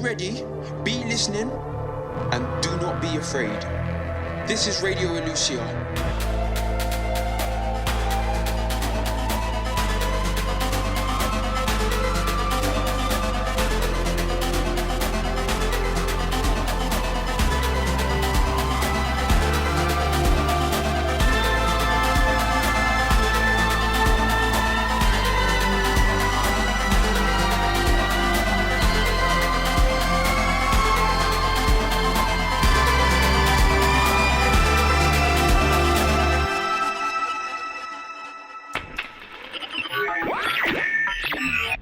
ready, be listening, and do not be afraid. This is Radio Elusia.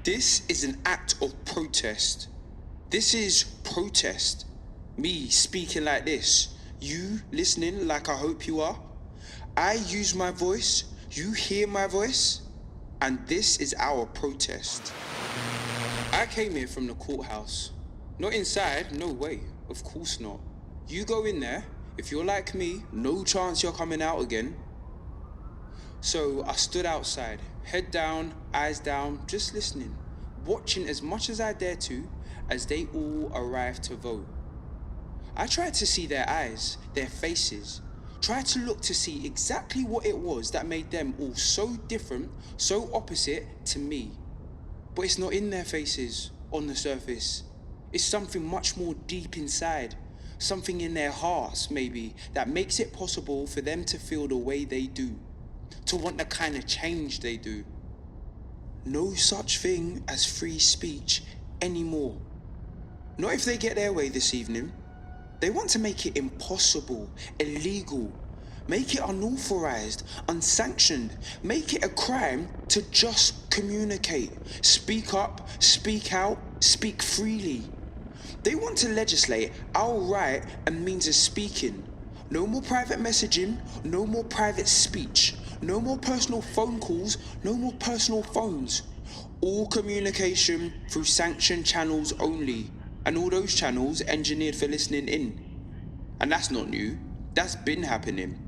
This is an act of protest. This is protest. Me speaking like this. You listening like I hope you are. I use my voice. You hear my voice. And this is our protest. I came here from the courthouse. Not inside, no way. Of course not. You go in there. If you're like me, no chance you're coming out again. So I stood outside, head down, eyes down, just listening, watching as much as I dared to as they all arrived to vote. I tried to see their eyes, their faces, tried to look to see exactly what it was that made them all so different, so opposite to me. But it's not in their faces, on the surface. It's something much more deep inside, something in their hearts maybe, that makes it possible for them to feel the way they do. To want the kind of change they do. No such thing as free speech anymore. Not if they get their way this evening. They want to make it impossible, illegal, make it unauthorized, unsanctioned, make it a crime to just communicate, speak up, speak out, speak freely. They want to legislate our right and means of speaking. No more private messaging, no more private speech. No more personal phone calls, no more personal phones. All communication through sanctioned channels only, and all those channels engineered for listening in. And that's not new, that's been happening.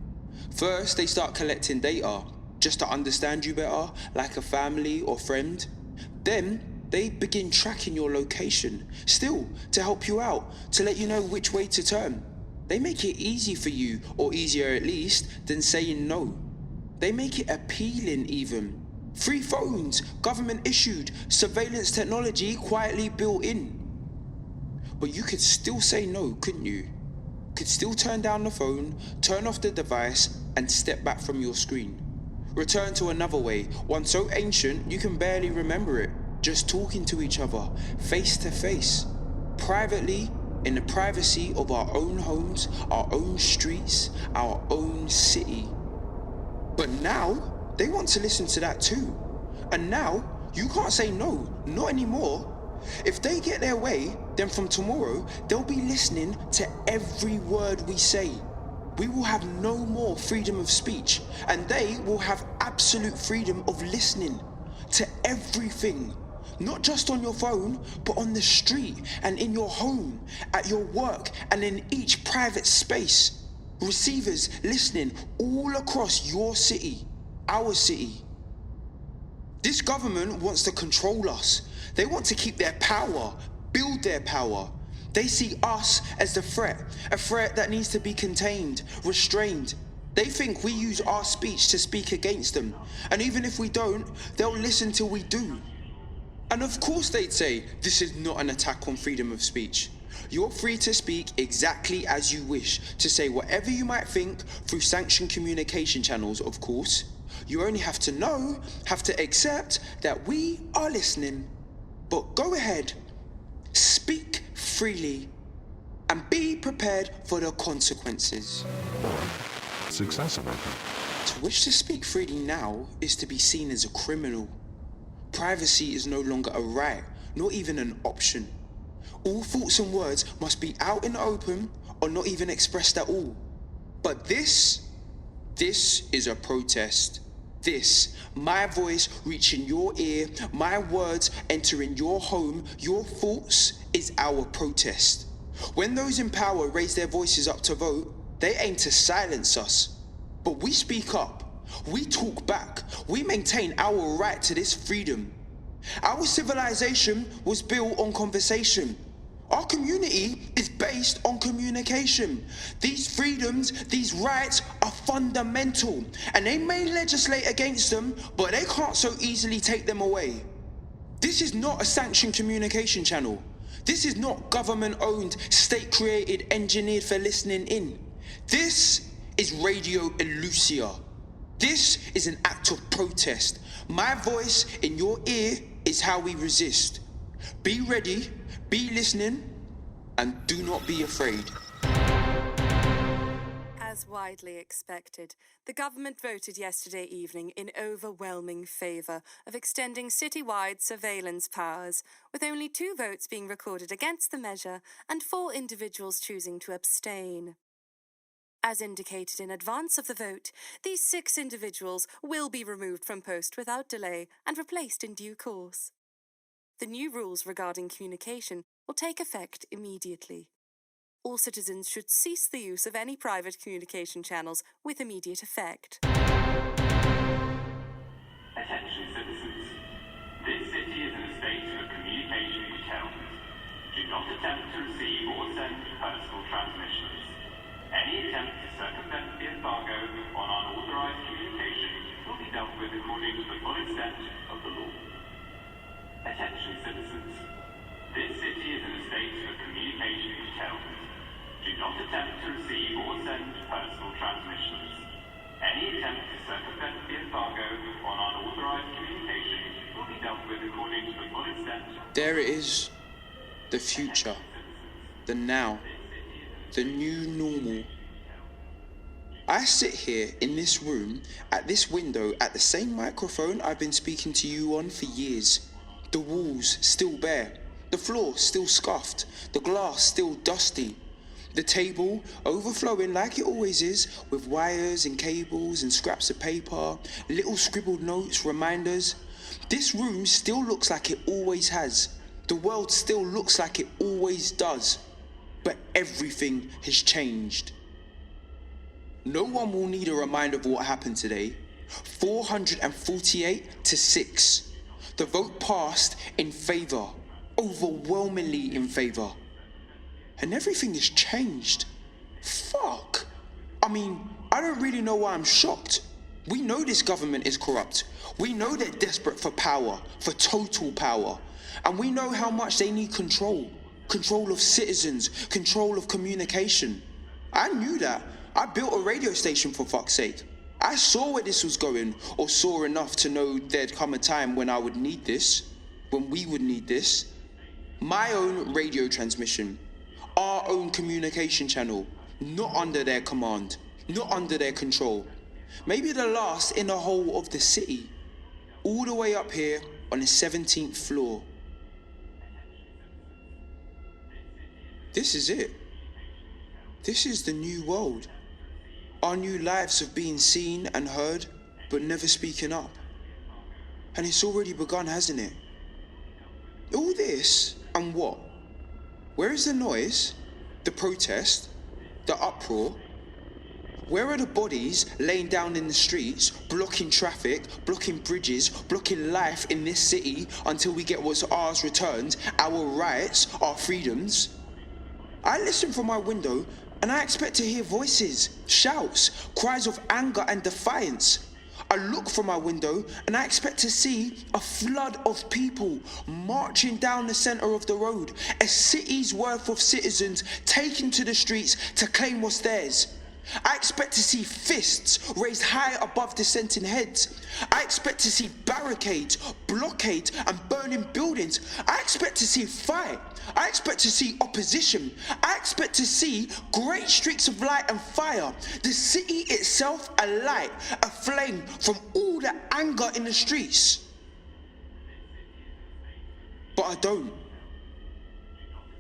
First, they start collecting data, just to understand you better, like a family or friend. Then, they begin tracking your location, still to help you out, to let you know which way to turn. They make it easy for you, or easier at least, than saying no. They make it appealing even. Free phones, government issued, surveillance technology quietly built in. But you could still say no, couldn't you? Could still turn down the phone, turn off the device, and step back from your screen. Return to another way, one so ancient you can barely remember it. Just talking to each other, face to face. Privately, in the privacy of our own homes, our own streets, our own city. But now, they want to listen to that too. And now, you can't say no, not anymore. If they get their way, then from tomorrow, they'll be listening to every word we say. We will have no more freedom of speech, and they will have absolute freedom of listening to everything. Not just on your phone, but on the street and in your home, at your work, and in each private space. Receivers listening all across your city, our city. This government wants to control us. They want to keep their power, build their power. They see us as the threat, a threat that needs to be contained, restrained. They think we use our speech to speak against them. And even if we don't, they'll listen till we do. And of course they'd say, this is not an attack on freedom of speech. You're free to speak exactly as you wish, to say whatever you might think through sanctioned communication channels, of course. You only have to know, have to accept that we are listening. But go ahead, speak freely, and be prepared for the consequences. Successful. To wish to speak freely now is to be seen as a criminal. Privacy is no longer a right, not even an option. All thoughts and words must be out in the open or not even expressed at all. But this is a protest. This, my voice reaching your ear, my words entering your home, your thoughts, is our protest. When those in power raise their voices up to vote, they aim to silence us. But we speak up, we talk back, we maintain our right to this freedom. Our civilization was built on conversation. Our community is based on communication. These freedoms, these rights are fundamental, and they may legislate against them, but they can't so easily take them away. This is not a sanctioned communication channel. This is not government-owned, state-created, engineered for listening in. This is Radio Elusia. This is an act of protest. My voice in your ear is how we resist. Be ready, be listening, and do not be afraid. As widely expected, the government voted yesterday evening in overwhelming favour of extending citywide surveillance powers, with only 2 votes being recorded against the measure and 4 individuals choosing to abstain. As indicated in advance of the vote, these 6 individuals will be removed from post without delay and replaced in due course. The new rules regarding communication will take effect immediately. All citizens should cease the use of any private communication channels with immediate effect. Attention citizens. This city is in a state of communication curtailment. Do not attempt to receive or send personal transmissions. Any attempt to circumvent the embargo on unauthorized communication will be dealt with according to the full extent of the law. Attention citizens. This city is in a state of communication curtailment. Do not attempt to receive or send personal transmissions. Any attempt to circumvent the embargo on unauthorized communication will be dealt with according to the full extent. There it is. The future. The now. The new normal. I sit here in this room, at this window, at the same microphone I've been speaking to you on for years. The walls still bare. The floor still scuffed. The glass still dusty. The table overflowing like it always is, with wires and cables and scraps of paper, little scribbled notes, reminders. This room still looks like it always has. The world still looks like it always does. But everything has changed. No one will need a reminder of what happened today. 448 to 6. The vote passed in favour, overwhelmingly in favour. And everything has changed. Fuck. I mean, I don't really know why I'm shocked. We know this government is corrupt. We know they're desperate for power, for total power. And we know how much they need control. Control of citizens, control of communication. I knew that. I built a radio station, for fuck's sake. I saw where this was going, or saw enough to know there'd come a time when I would need this, when we would need this. My own radio transmission. Our own communication channel, not under their command, not under their control. Maybe the last in the whole of the city, all the way up here on the 17th floor. This is it. This is the new world. Our new lives of being seen and heard, but never speaking up. And it's already begun, hasn't it? All this, and what? Where is the noise, the protest, the uproar? Where are the bodies laying down in the streets, blocking traffic, blocking bridges, blocking life in this city until we get what's ours returned, our rights, our freedoms? I listen from my window and I expect to hear voices, shouts, cries of anger and defiance. I look from my window and I expect to see a flood of people marching down the centre of the road, a city's worth of citizens taking to the streets to claim what's theirs. I expect to see fists raised high above dissenting heads. I expect to see barricades, blockades and burning buildings. I expect to see fight. I expect to see opposition. I expect to see great streaks of light and fire. The city itself alight, aflame from all the anger in the streets. But I don't.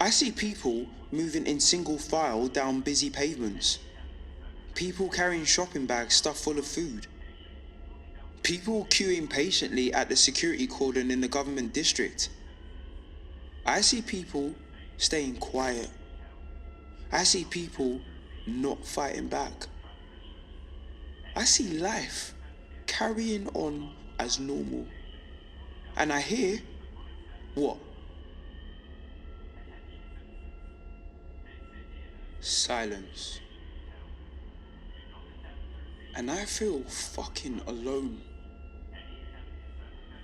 I see people moving in single file down busy pavements. People carrying shopping bags stuffed full of food. People queuing patiently at the security cordon in the government district. I see people staying quiet. I see people not fighting back. I see life carrying on as normal. And I hear, what? silence. And I feel fucking alone.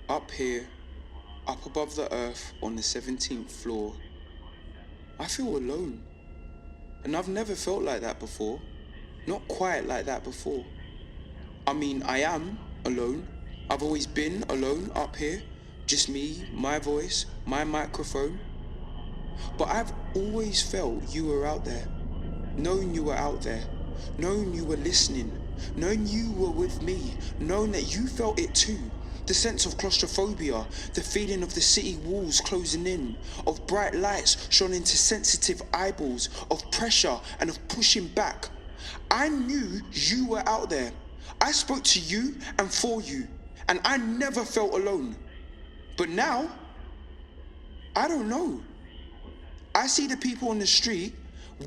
Up here, up above the earth on the 17th floor, I feel alone. And I've never felt like that before. Not quite like that before. I mean, I am alone. I've always been alone up here. Just me, my voice, my microphone. But I've always felt you were out there. Known you were out there. Known you were listening. Known you were with me. Known that you felt it too. The sense of claustrophobia, the feeling of the city walls closing in, of bright lights shone into sensitive eyeballs, of pressure and of pushing back. I knew you were out there. I spoke to you and for you, and I never felt alone. But now, I don't know. I see the people on the street,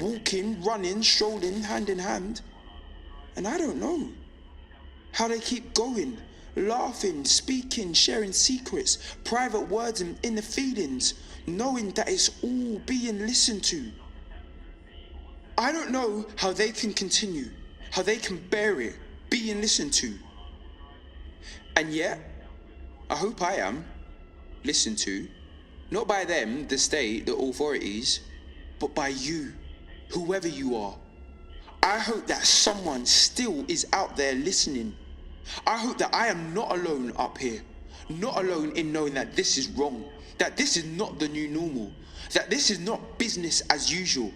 walking, running, strolling, hand in hand, and I don't know how they keep going. Laughing, speaking, sharing secrets, private words and inner feelings, knowing that it's all being listened to. I don't know how they can continue, how they can bear it, being listened to. And yet, I hope I am listened to, not by them, the state, the authorities, but by you, whoever you are. I hope that someone still is out there listening. I hope that I am not alone up here, not alone in knowing that this is wrong, that this is not the new normal, that this is not business as usual,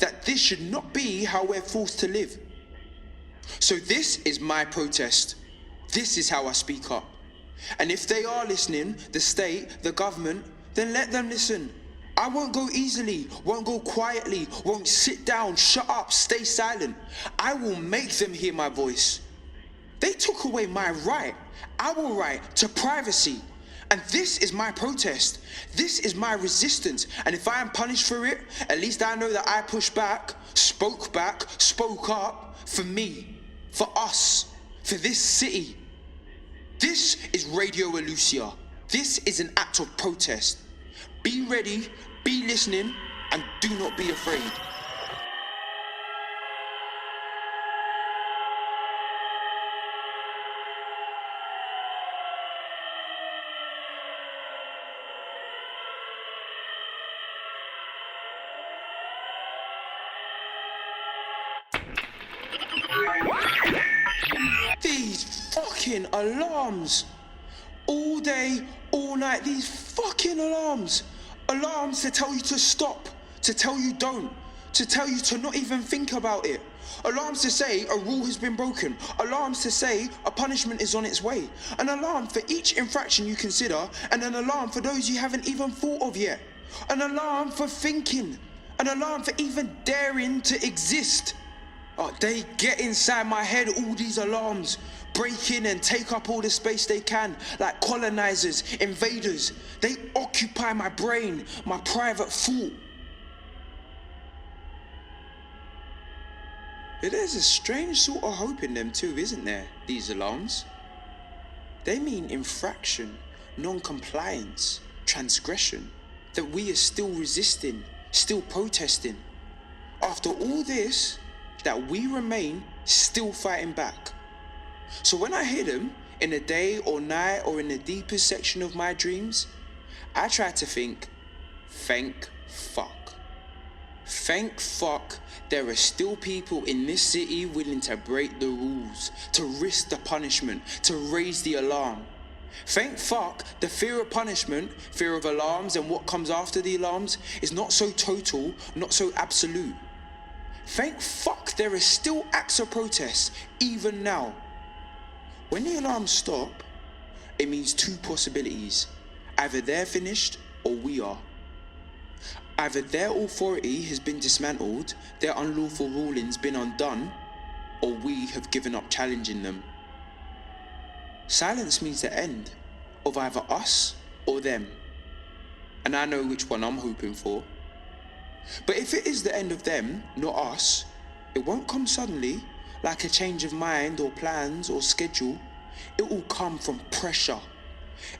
that this should not be how we're forced to live. So this is my protest. This is how I speak up. And if they are listening, the state, the government, then let them listen. I won't go easily, won't go quietly, won't sit down, shut up, stay silent. I will make them hear my voice. They took away my right, our right to privacy. And this is my protest. This is my resistance. And if I am punished for it, at least I know that I pushed back, spoke up for me, for us, for this city. This is Radio Elusia. This is an act of protest. Be ready, be listening, and do not be afraid. These fucking alarms. All day, all night, these fucking alarms. Alarms to tell you to stop, to tell you don't, to tell you to not even think about it. Alarms to say a rule has been broken. Alarms to say a punishment is on its way. An alarm for each infraction you consider, and an alarm for those you haven't even thought of yet. An alarm for thinking. An alarm for even daring to exist. Oh, they get inside my head, all these alarms. Break in and take up all the space they can, like colonizers, invaders. They occupy my brain, my private thought. But there's a strange sort of hope in them too, isn't there, these alarms? They mean infraction, non-compliance, transgression, that we are still resisting, still protesting. After all this, that we remain still fighting back. So when I hear them in the day or night or in the deepest section of my dreams, I try to think, thank fuck. Thank fuck there are still people in this city willing to break the rules, to risk the punishment, to raise the alarm. Thank fuck the fear of punishment, fear of alarms and what comes after the alarms is not so total, not so absolute. Thank fuck there are still acts of protest, even now. When the alarms stop, it means two possibilities. Either they're finished or we are. Either their authority has been dismantled, their unlawful rulings been undone, or we have given up challenging them. Silence means the end of either us or them. And I know which one I'm hoping for. But if it is the end of them, not us, it won't come suddenly, like a change of mind or plans or schedule. It will come from pressure.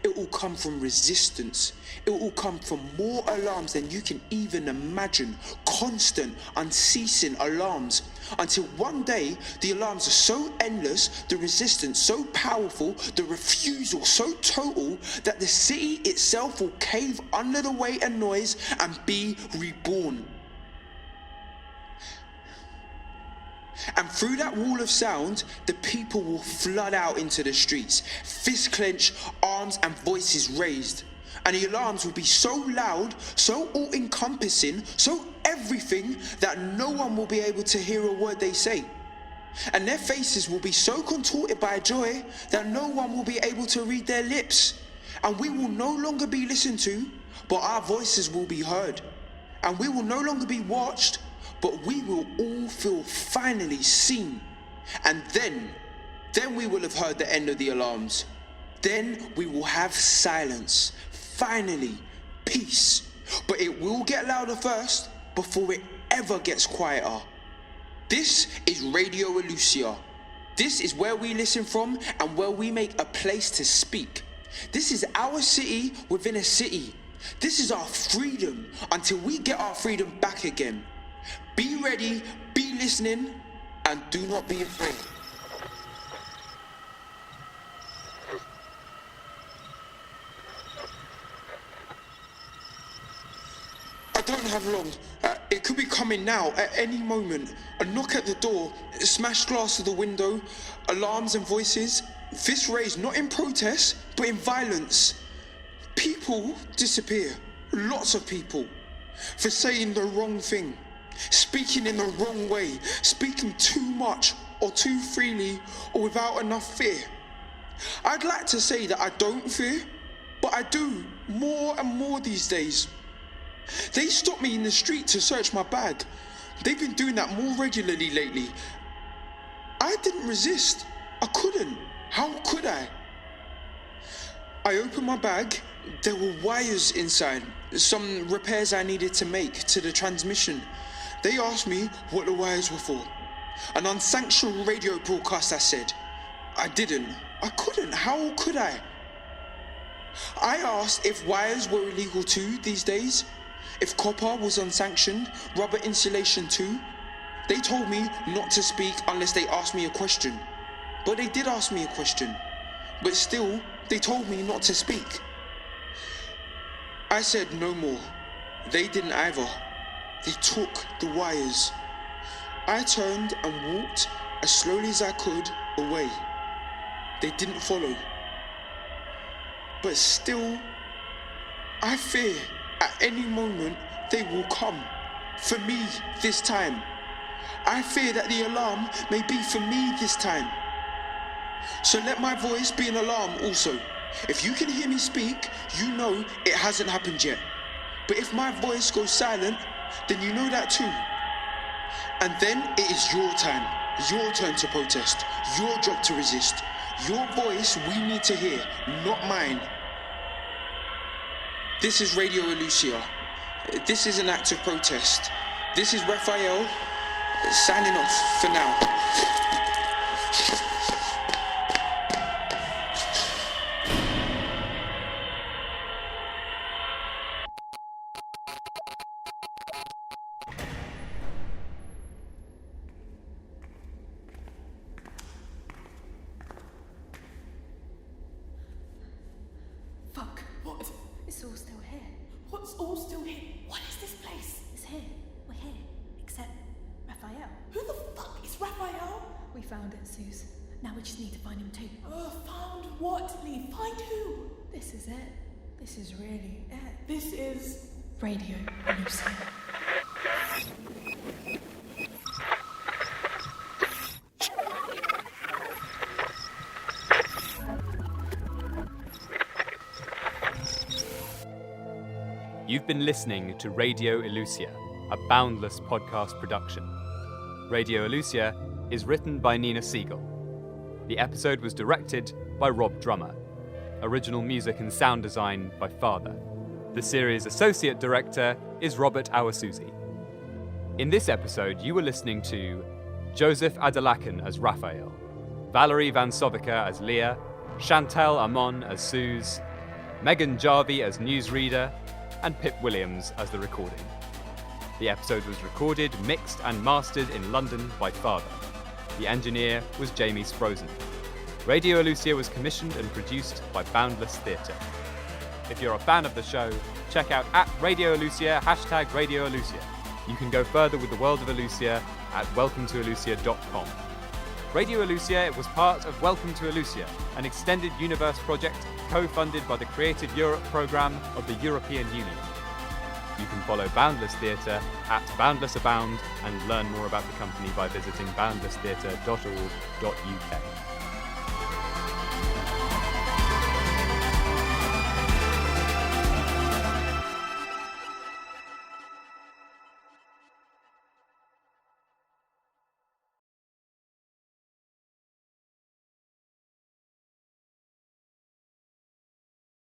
It will come from resistance. It will come from more alarms than you can even imagine. Constant, unceasing alarms. Until one day, the alarms are so endless, the resistance so powerful, the refusal so total, that the city itself will cave under the weight and noise and be reborn. And through that wall of sound, the people will flood out into the streets, fists clenched, arms and voices raised. And the alarms will be so loud, so all-encompassing, so everything, that no one will be able to hear a word they say. And their faces will be so contorted by joy that no one will be able to read their lips. And we will no longer be listened to, but our voices will be heard. And we will no longer be watched, but we will all feel finally seen. And then we will have heard the end of the alarms. Then we will have silence. Finally, peace. But it will get louder first before it ever gets quieter. This is Radio Elusia. This is where we listen from and where we make a place to speak. This is our city within a city. This is our freedom until we get our freedom back again. Be ready, be listening, and do not be afraid. I don't have long. It could be coming now, at any moment. A knock at the door, smashed glass of the window, alarms and voices, fists raised not in protest, but in violence. People disappear, lots of people, for saying the wrong thing, speaking in the wrong way, speaking too much or too freely or without enough fear. I'd like to say that I don't fear, but I do, more and more these days. They stopped me in the street to search my bag. They've been doing that more regularly lately. I didn't resist. I couldn't. How could I? I opened my bag. There were wires inside. Some repairs I needed to make to the transmission. They asked me what the wires were for. An unsanctioned radio broadcast, I said. I didn't. I couldn't. How could I? I asked if wires were illegal too these days. If copper was unsanctioned, rubber insulation too. They told me not to speak unless they asked me a question. But they did ask me a question. But still, they told me not to speak. I said no more. They didn't either. They took the wires. I turned and walked as slowly as I could away. They didn't follow. But still, I fear at any moment they will come. For me this time. I fear that the alarm may be for me this time. So let my voice be an alarm also. If you can hear me speak, you know it hasn't happened yet. But if my voice goes silent, then you know that too. And then it is your time, your turn to protest, your job to resist. Your voice we need to hear, not mine. This is Radio Elusia. This is an act of protest. This is Raphael, signing off for now. Fuck, what? It's all still here. What's all still here? What is this place? It's here. We're here. Except Raphael. Who the fuck is Raphael? We found it, Suze. Now we just need to find him too. Found what, Lee? Find who? This is it. This is really it. This is... Radio Elusia. You've been listening to Radio Elusia, a Boundless podcast production. Radio Elusia is written by Nina Siegel. The episode was directed by Rob Drummer. Original music and sound design by Father. The series' associate director is Robert Awasuzi. In this episode, you were listening to Joseph Adelakan as Raphael, Valerie Van Sovica as Leah, Chantal Amon as Suze, Megan Jarvie as newsreader, and Pip Williams as the recording. The episode was recorded, mixed and mastered in London by Father. The engineer was Jamie Sprosen. Radio Elusia was commissioned and produced by Boundless Theatre. If you're a fan of the show, check out @Radio Elusia, #Radio Elusia. You can go further with the world of Elusia at welcometooelusia.com. Radio Elusia was part of Welcome to Elusia, an extended universe project co-funded by the Creative Europe programme of the European Union. You can follow Boundless Theatre @BoundlessAbound and learn more about the company by visiting boundlesstheatre.org.uk.